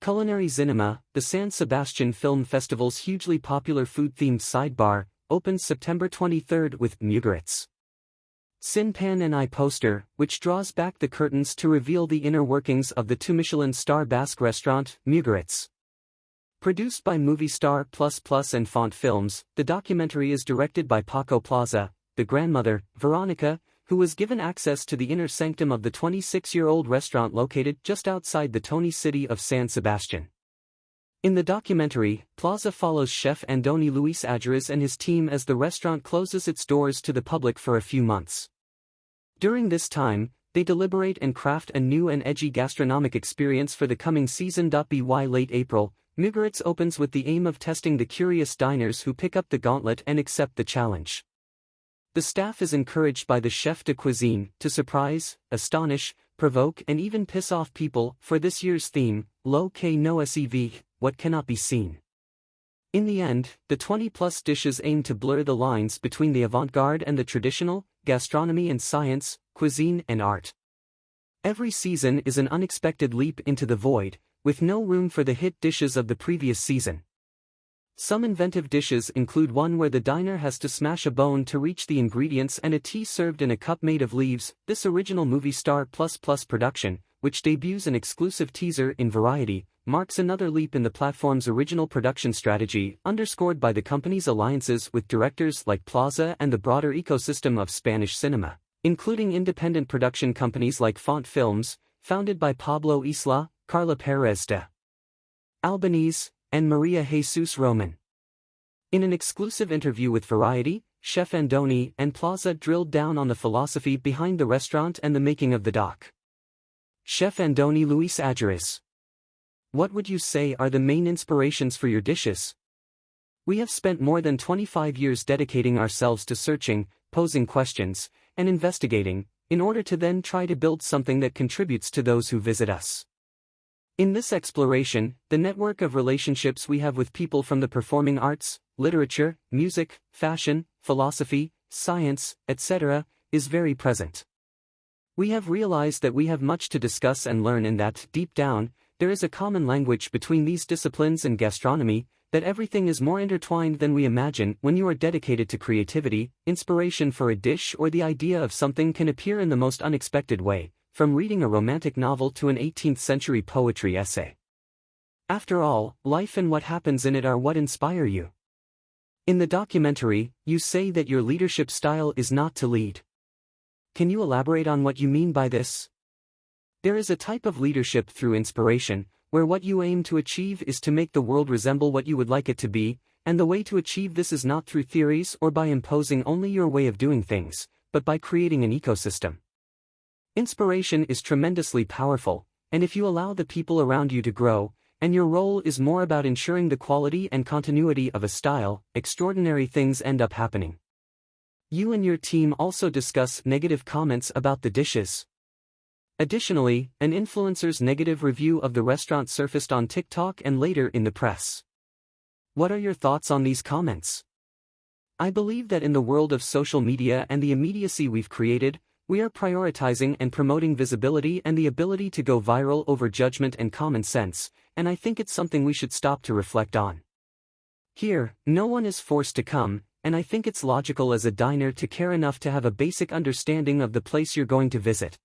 Culinary Zinema, the San Sebastian Film Festival's hugely popular food-themed sidebar, opens September 23 with Mugaritz. Sin Pan and I poster, which draws back the curtains to reveal the inner workings of the two-Michelin star Basque restaurant, Mugaritz. Produced by Movie Star Plus Plus and Font Films, the documentary is directed by Paco Plaza, the grandmother, Veronica, who was given access to the inner sanctum of the 26-year-old restaurant located just outside the Tony city of San Sebastian. In the documentary, Plaza follows chef Andoni Luis Aguirre and his team as the restaurant closes its doors to the public for a few months. During this time, they deliberate and craft a new and edgy gastronomic experience for the coming season. By late April, Mugaritz opens with the aim of testing the curious diners who pick up the gauntlet and accept the challenge. The staff is encouraged by the chef de cuisine to surprise, astonish, provoke and even piss off people for this year's theme, Lo que no se ve, what cannot be seen. In the end, the 20-plus dishes aim to blur the lines between the avant-garde and the traditional, gastronomy and science, cuisine and art. Every season is an unexpected leap into the void, with no room for the hit dishes of the previous season. Some inventive dishes include one where the diner has to smash a bone to reach the ingredients and a tea served in a cup made of leaves. This original Movie Star Plus Plus production, which debuts an exclusive teaser in Variety, marks another leap in the platform's original production strategy, underscored by the company's alliances with directors like Plaza and the broader ecosystem of Spanish cinema, including independent production companies like Font Films, founded by Pablo Isla, Carla Perez de Albanese, and Maria Jesus Roman. In an exclusive interview with Variety, Chef Andoni and Plaza drilled down on the philosophy behind the restaurant and the making of the doc. Chef Andoni Luis Aguirre: what would you say are the main inspirations for your dishes? We have spent more than 25 years dedicating ourselves to searching, posing questions, and investigating, in order to then try to build something that contributes to those who visit us. In this exploration, the network of relationships we have with people from the performing arts, literature, music, fashion, philosophy, science, etc., is very present. We have realized that we have much to discuss and learn and that, deep down, there is a common language between these disciplines and gastronomy, that everything is more intertwined than we imagine. When you are dedicated to creativity, inspiration for a dish or the idea of something can appear in the most unexpected way, from reading a romantic novel to an 18th-century poetry essay. After all, life and what happens in it are what inspire you. In the documentary, you say that your leadership style is not to lead. Can you elaborate on what you mean by this? There is a type of leadership through inspiration, where what you aim to achieve is to make the world resemble what you would like it to be, and the way to achieve this is not through theories or by imposing only your way of doing things, but by creating an ecosystem. Inspiration is tremendously powerful, and if you allow the people around you to grow, and your role is more about ensuring the quality and continuity of a style, extraordinary things end up happening. You and your team also discuss negative comments about the dishes. Additionally, an influencer's negative review of the restaurant surfaced on TikTok and later in the press. What are your thoughts on these comments? I believe that in the world of social media and the immediacy we've created, we are prioritizing and promoting visibility and the ability to go viral over judgment and common sense, and I think it's something we should stop to reflect on. Here, no one is forced to come, and I think it's logical as a diner to care enough to have a basic understanding of the place you're going to visit.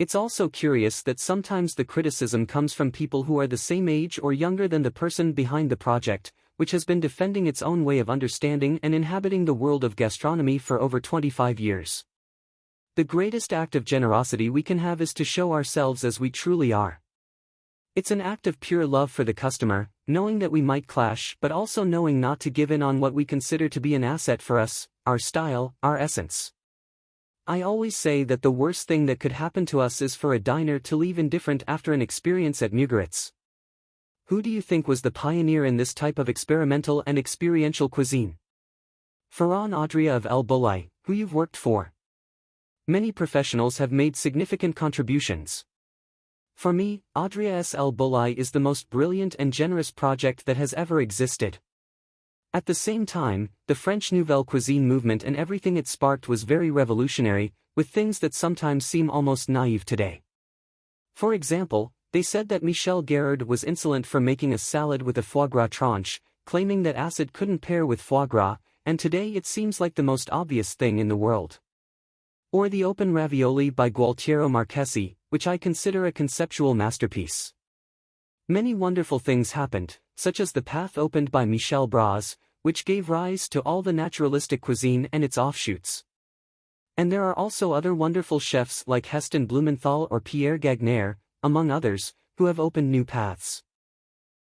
It's also curious that sometimes the criticism comes from people who are the same age or younger than the person behind the project, which has been defending its own way of understanding and inhabiting the world of gastronomy for over 25 years. The greatest act of generosity we can have is to show ourselves as we truly are. It's an act of pure love for the customer, knowing that we might clash but also knowing not to give in on what we consider to be an asset for us, our style, our essence. I always say that the worst thing that could happen to us is for a diner to leave indifferent after an experience at Mugaritz. Who do you think was the pioneer in this type of experimental and experiential cuisine? Ferran Adrià of El Bulli, who you've worked for. Many professionals have made significant contributions. For me, Adrià's El Bulli is the most brilliant and generous project that has ever existed. At the same time, the French Nouvelle Cuisine movement and everything it sparked was very revolutionary, with things that sometimes seem almost naive today. For example, They said that Michel Gerard was insolent for making a salad with a foie gras tranche, claiming that acid couldn't pair with foie gras, and today it seems like the most obvious thing in the world. Or the open ravioli by Gualtiero Marchesi, which I consider a conceptual masterpiece. Many wonderful things happened, such as the path opened by Michel Bras, which gave rise to all the naturalistic cuisine and its offshoots. And there are also other wonderful chefs like Heston Blumenthal or Pierre Gagnaire, among others, who have opened new paths.